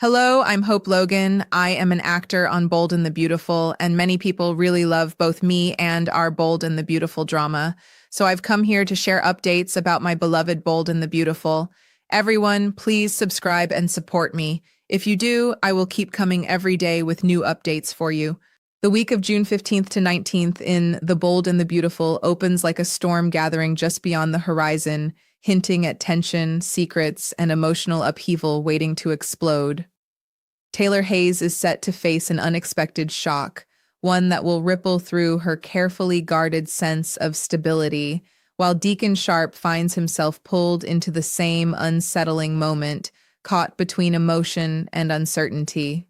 Hello, I'm Hope Logan. I am an actor on Bold and the Beautiful, and many people really love both me and our Bold and the Beautiful drama. So I've come here to share updates about my beloved Bold and the Beautiful. Everyone, please subscribe and support me. If you do, I will keep coming every day with new updates for you. The week of June 15th to 19th in The Bold and the Beautiful opens like a storm gathering just beyond the horizon, hinting at tension, secrets, and emotional upheaval waiting to explode. Taylor Hayes is set to face an unexpected shock, one that will ripple through her carefully guarded sense of stability, while Deacon Sharp finds himself pulled into the same unsettling moment, caught between emotion and uncertainty.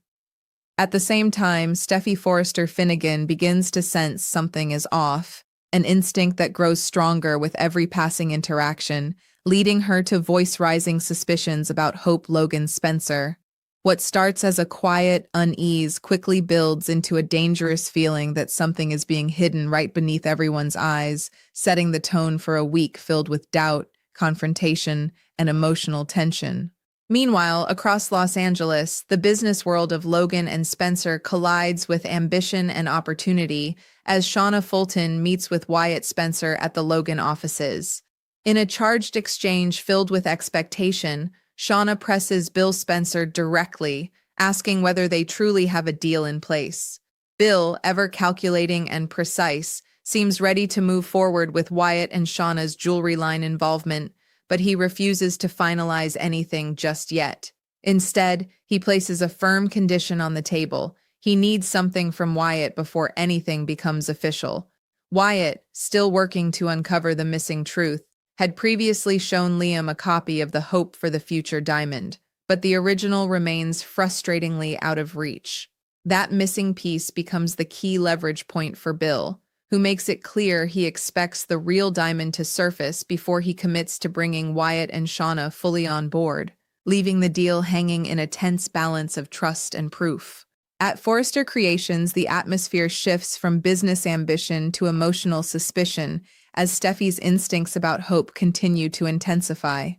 At the same time, Steffy Forrester Finnegan begins to sense something is off, an instinct that grows stronger with every passing interaction, leading her to voice rising suspicions about Hope Logan Spencer. What starts as a quiet unease quickly builds into a dangerous feeling that something is being hidden right beneath everyone's eyes, setting the tone for a week filled with doubt, confrontation, and emotional tension. Meanwhile, across Los Angeles, the business world of Logan and Spencer collides with ambition and opportunity as Shauna Fulton meets with Wyatt Spencer at the Logan offices. In a charged exchange filled with expectation, Shauna presses Bill Spencer directly, asking whether they truly have a deal in place. Bill, ever calculating and precise, seems ready to move forward with Wyatt and Shauna's jewelry line involvement, but he refuses to finalize anything just yet. Instead, he places a firm condition on the table. He needs something from Wyatt before anything becomes official. Wyatt, still working to uncover the missing truth, had previously shown Liam a copy of the Hope for the Future diamond, but the original remains frustratingly out of reach. That missing piece becomes the key leverage point for Bill, who makes it clear he expects the real diamond to surface before he commits to bringing Wyatt and Shauna fully on board, leaving the deal hanging in a tense balance of trust and proof. At Forrester Creations, the atmosphere shifts from business ambition to emotional suspicion as Steffi's instincts about Hope continue to intensify.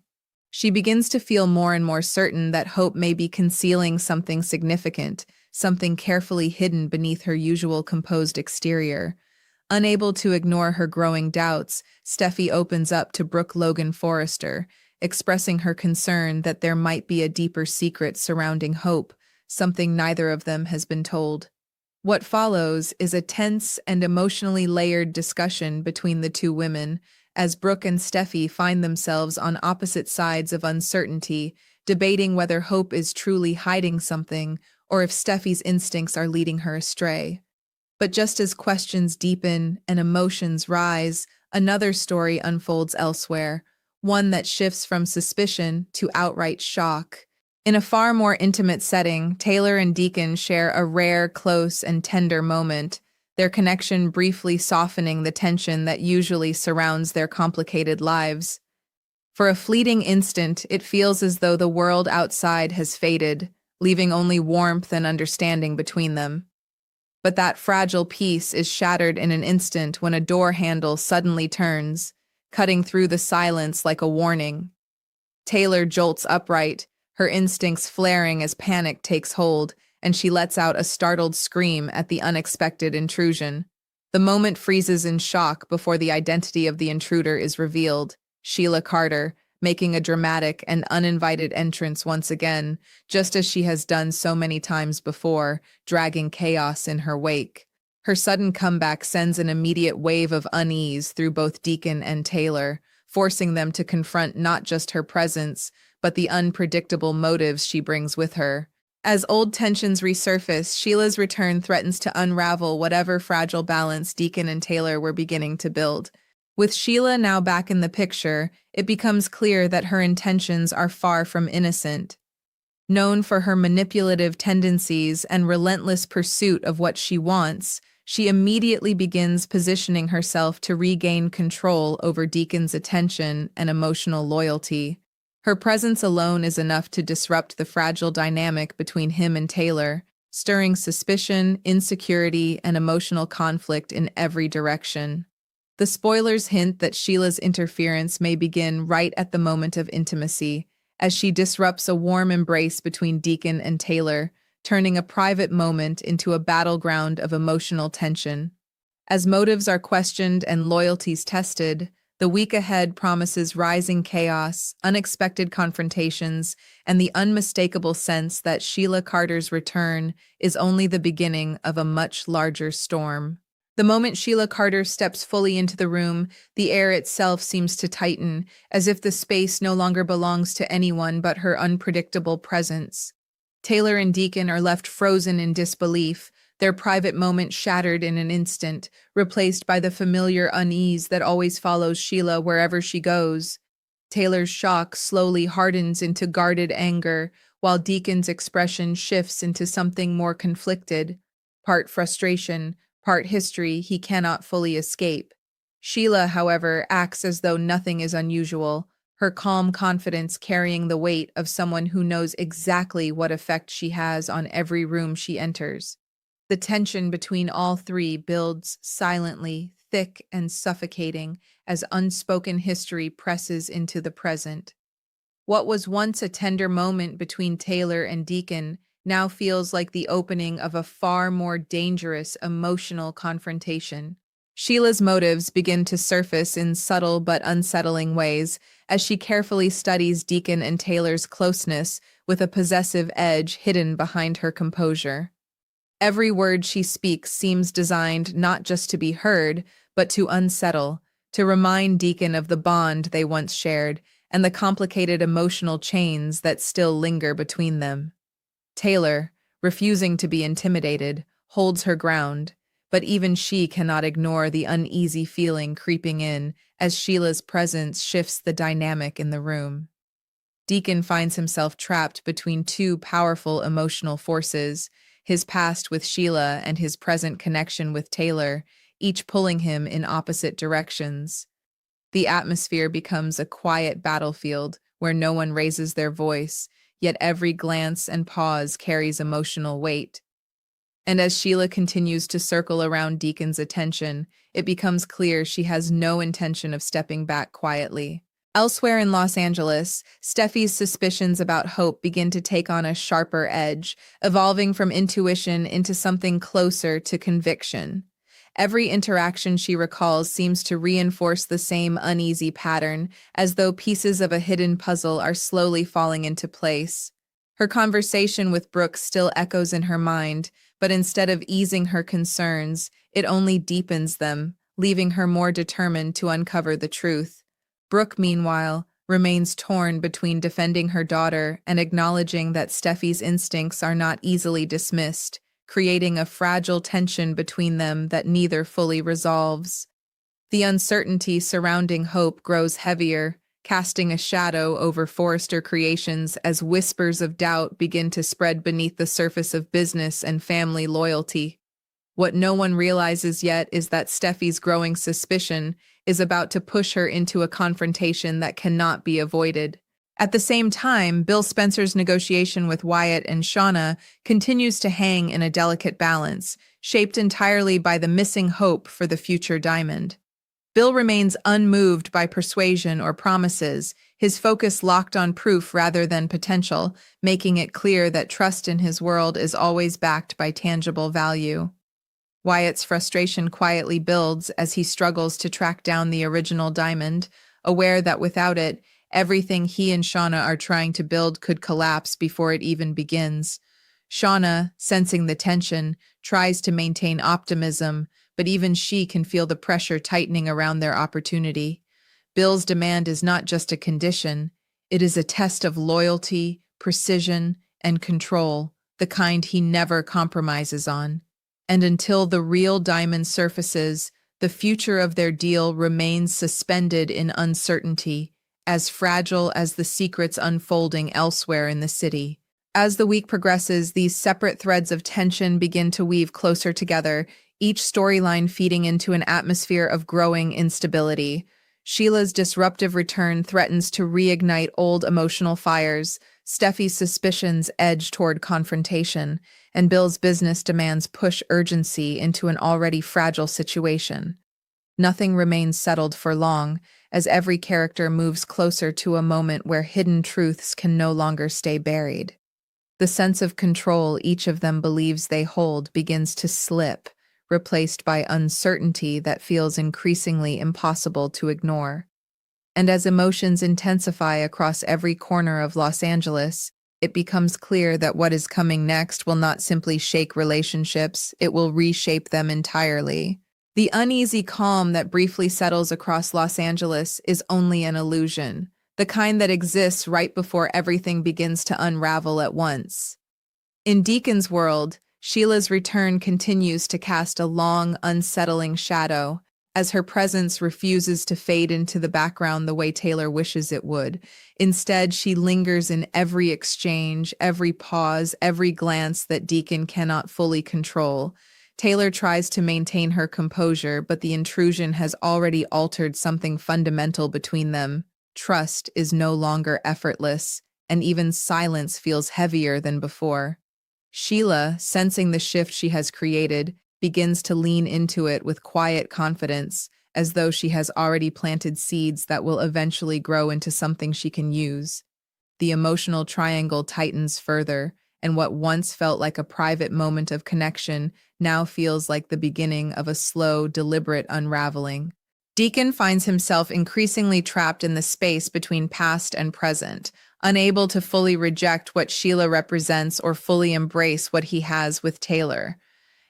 She begins to feel more and more certain that Hope may be concealing something significant, something carefully hidden beneath her usual composed exterior. Unable to ignore her growing doubts, Steffi opens up to Brooke Logan Forrester, expressing her concern that there might be a deeper secret surrounding Hope, something neither of them has been told. What follows is a tense and emotionally layered discussion between the two women, as Brooke and Steffi find themselves on opposite sides of uncertainty, debating whether Hope is truly hiding something or if Steffi's instincts are leading her astray. But just as questions deepen and emotions rise, another story unfolds elsewhere, one that shifts from suspicion to outright shock. In a far more intimate setting, Taylor and Deacon share a rare, close, and tender moment, their connection briefly softening the tension that usually surrounds their complicated lives. For a fleeting instant, it feels as though the world outside has faded, leaving only warmth and understanding between them. But that fragile peace is shattered in an instant when a door handle suddenly turns, cutting through the silence like a warning. Taylor jolts upright, her instincts flaring as panic takes hold, and she lets out a startled scream at the unexpected intrusion. The moment freezes in shock before the identity of the intruder is revealed, Sheila Carter, making a dramatic and uninvited entrance once again, just as she has done so many times before, dragging chaos in her wake. Her sudden comeback sends an immediate wave of unease through both Deacon and Taylor, forcing them to confront not just her presence, but the unpredictable motives she brings with her. As old tensions resurface, Sheila's return threatens to unravel whatever fragile balance Deacon and Taylor were beginning to build. With Sheila now back in the picture, it becomes clear that her intentions are far from innocent. Known for her manipulative tendencies and relentless pursuit of what she wants, she immediately begins positioning herself to regain control over Deacon's attention and emotional loyalty. Her presence alone is enough to disrupt the fragile dynamic between him and Taylor, stirring suspicion, insecurity, and emotional conflict in every direction. The spoilers hint that Sheila's interference may begin right at the moment of intimacy, as she disrupts a warm embrace between Deacon and Taylor, turning a private moment into a battleground of emotional tension. As motives are questioned and loyalties tested, the week ahead promises rising chaos, unexpected confrontations, and the unmistakable sense that Sheila Carter's return is only the beginning of a much larger storm. The moment Sheila Carter steps fully into the room, the air itself seems to tighten, as if the space no longer belongs to anyone but her unpredictable presence. Taylor and Deacon are left frozen in disbelief, their private moment shattered in an instant, replaced by the familiar unease that always follows Sheila wherever she goes. Taylor's shock slowly hardens into guarded anger, while Deacon's expression shifts into something more conflicted, part frustration, part history he cannot fully escape. Sheila, however, acts as though nothing is unusual, her calm confidence carrying the weight of someone who knows exactly what effect she has on every room she enters. The tension between all three builds silently, thick and suffocating, as unspoken history presses into the present. What was once a tender moment between Taylor and Deacon now feels like the opening of a far more dangerous emotional confrontation. Sheila's motives begin to surface in subtle but unsettling ways as she carefully studies Deacon and Taylor's closeness with a possessive edge hidden behind her composure. Every word she speaks seems designed not just to be heard, but to unsettle, to remind Deacon of the bond they once shared and the complicated emotional chains that still linger between them. Taylor, refusing to be intimidated, holds her ground, but even she cannot ignore the uneasy feeling creeping in as Sheila's presence shifts the dynamic in the room. Deacon finds himself trapped between two powerful emotional forces, his past with Sheila and his present connection with Taylor, each pulling him in opposite directions. The atmosphere becomes a quiet battlefield where no one raises their voice, yet every glance and pause carries emotional weight. And as Sheila continues to circle around Deacon's attention, it becomes clear she has no intention of stepping back quietly. Elsewhere in Los Angeles, Steffy's suspicions about Hope begin to take on a sharper edge, evolving from intuition into something closer to conviction. Every interaction she recalls seems to reinforce the same uneasy pattern, as though pieces of a hidden puzzle are slowly falling into place. Her conversation with Brooke still echoes in her mind, but instead of easing her concerns, it only deepens them, leaving her more determined to uncover the truth. Brooke, meanwhile, remains torn between defending her daughter and acknowledging that Steffy's instincts are not easily dismissed, creating a fragile tension between them that neither fully resolves. The uncertainty surrounding Hope grows heavier, casting a shadow over Forrester Creations as whispers of doubt begin to spread beneath the surface of business and family loyalty. What no one realizes yet is that Steffy's growing suspicion is about to push her into a confrontation that cannot be avoided. At the same time, Bill Spencer's negotiation with Wyatt and Shauna continues to hang in a delicate balance, shaped entirely by the missing hope for the future Diamond. Bill remains unmoved by persuasion or promises, his focus locked on proof rather than potential, making it clear that trust in his world is always backed by tangible value. Wyatt's frustration quietly builds as he struggles to track down the original Diamond, aware that without it, everything he and Shauna are trying to build could collapse before it even begins. Shauna, sensing the tension, tries to maintain optimism, but even she can feel the pressure tightening around their opportunity. Bill's demand is not just a condition, it is a test of loyalty, precision, and control, the kind he never compromises on. And until the real Diamond surfaces, the future of their deal remains suspended in uncertainty, as fragile as the secrets unfolding elsewhere in the city. As the week progresses, these separate threads of tension begin to weave closer together, each storyline feeding into an atmosphere of growing instability. Sheila's disruptive return threatens to reignite old emotional fires, Steffy's suspicions edge toward confrontation, and Bill's business demands push urgency into an already fragile situation. Nothing remains settled for long, as every character moves closer to a moment where hidden truths can no longer stay buried. The sense of control each of them believes they hold begins to slip, replaced by uncertainty that feels increasingly impossible to ignore. And as emotions intensify across every corner of Los Angeles, it becomes clear that what is coming next will not simply shake relationships, it will reshape them entirely. The uneasy calm that briefly settles across Los Angeles is only an illusion, the kind that exists right before everything begins to unravel at once. In Deacon's world, Sheila's return continues to cast a long, unsettling shadow, as her presence refuses to fade into the background the way Taylor wishes it would. Instead, she lingers in every exchange, every pause, every glance that Deacon cannot fully control. Taylor tries to maintain her composure, but the intrusion has already altered something fundamental between them. Trust is no longer effortless, and even silence feels heavier than before. Sheila, sensing the shift she has created, begins to lean into it with quiet confidence, as though she has already planted seeds that will eventually grow into something she can use. The emotional triangle tightens further, and what once felt like a private moment of connection now feels like the beginning of a slow, deliberate unraveling. Deacon finds himself increasingly trapped in the space between past and present, unable to fully reject what Sheila represents or fully embrace what he has with Taylor.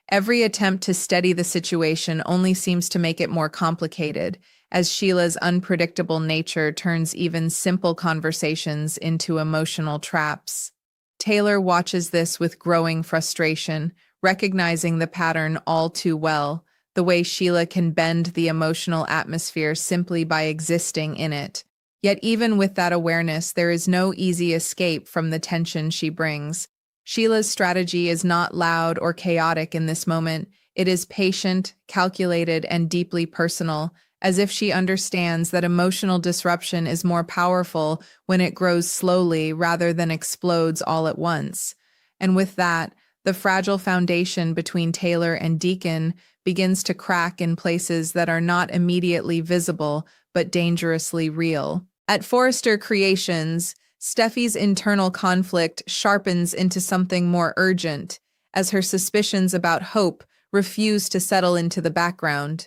Every attempt to steady the situation only seems to make it more complicated, as Sheila's unpredictable nature turns even simple conversations into emotional traps. Taylor watches this with growing frustration, recognizing the pattern all too well, the way Sheila can bend the emotional atmosphere simply by existing in it. Yet even with that awareness, there is no easy escape from the tension she brings. Sheila's strategy is not loud or chaotic in this moment. It is patient, calculated, and deeply personal, as if she understands that emotional disruption is more powerful when it grows slowly rather than explodes all at once. And with that, the fragile foundation between Taylor and Deacon begins to crack in places that are not immediately visible but dangerously real. At Forrester Creations, Steffi's internal conflict sharpens into something more urgent, as her suspicions about Hope refuse to settle into the background.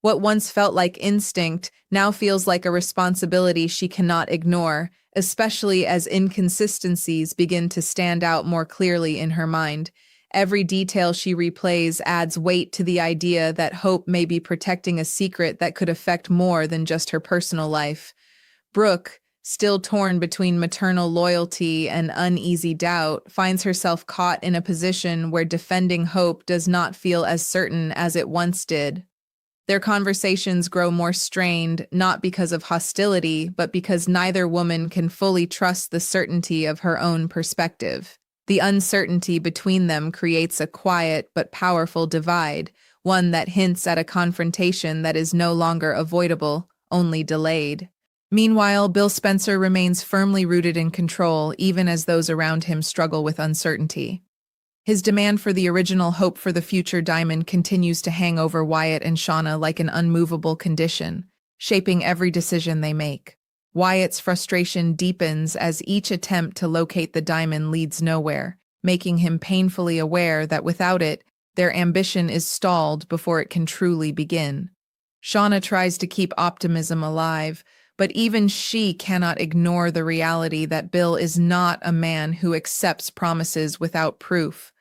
What once felt like instinct now feels like a responsibility she cannot ignore, especially as inconsistencies begin to stand out more clearly in her mind. Every detail she replays adds weight to the idea that Hope may be protecting a secret that could affect more than just her personal life. Brooke, still torn between maternal loyalty and uneasy doubt, finds herself caught in a position where defending Hope does not feel as certain as it once did. Their conversations grow more strained, not because of hostility, but because neither woman can fully trust the certainty of her own perspective. The uncertainty between them creates a quiet but powerful divide, one that hints at a confrontation that is no longer avoidable, only delayed. Meanwhile, Bill Spencer remains firmly rooted in control, even as those around him struggle with uncertainty. His demand for the original Hope for the Future diamond continues to hang over Wyatt and Shauna like an unmovable condition, shaping every decision they make. Wyatt's frustration deepens as each attempt to locate the diamond leads nowhere, making him painfully aware that without it, their ambition is stalled before it can truly begin. Shauna tries to keep optimism alive, but even she cannot ignore the reality that Bill is not a man who accepts promises without proof.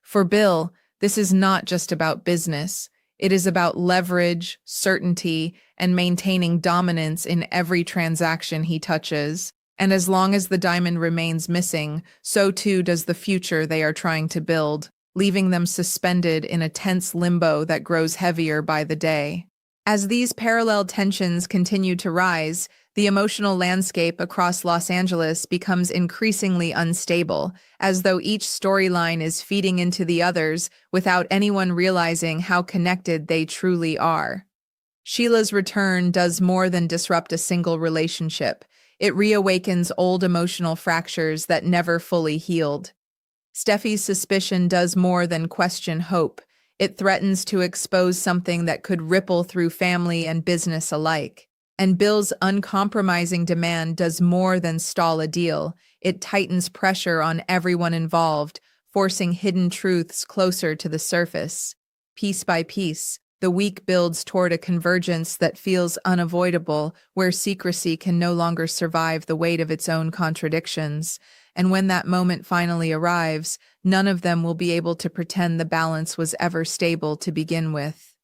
For Bill, this is not just about business. It is about leverage, certainty, and maintaining dominance in every transaction he touches. And as long as the diamond remains missing, so too does the future they are trying to build, leaving them suspended in a tense limbo that grows heavier by the day. As these parallel tensions continue to rise, the emotional landscape across Los Angeles becomes increasingly unstable, as though each storyline is feeding into the others without anyone realizing how connected they truly are. Sheila's return does more than disrupt a single relationship. It reawakens old emotional fractures that never fully healed. Steffi's suspicion does more than question Hope. It threatens to expose something that could ripple through family and business alike. And Bill's uncompromising demand does more than stall a deal. It tightens pressure on everyone involved, forcing hidden truths closer to the surface. Piece by piece, the week builds toward a convergence that feels unavoidable, where secrecy can no longer survive the weight of its own contradictions. And when that moment finally arrives, none of them will be able to pretend the balance was ever stable to begin with.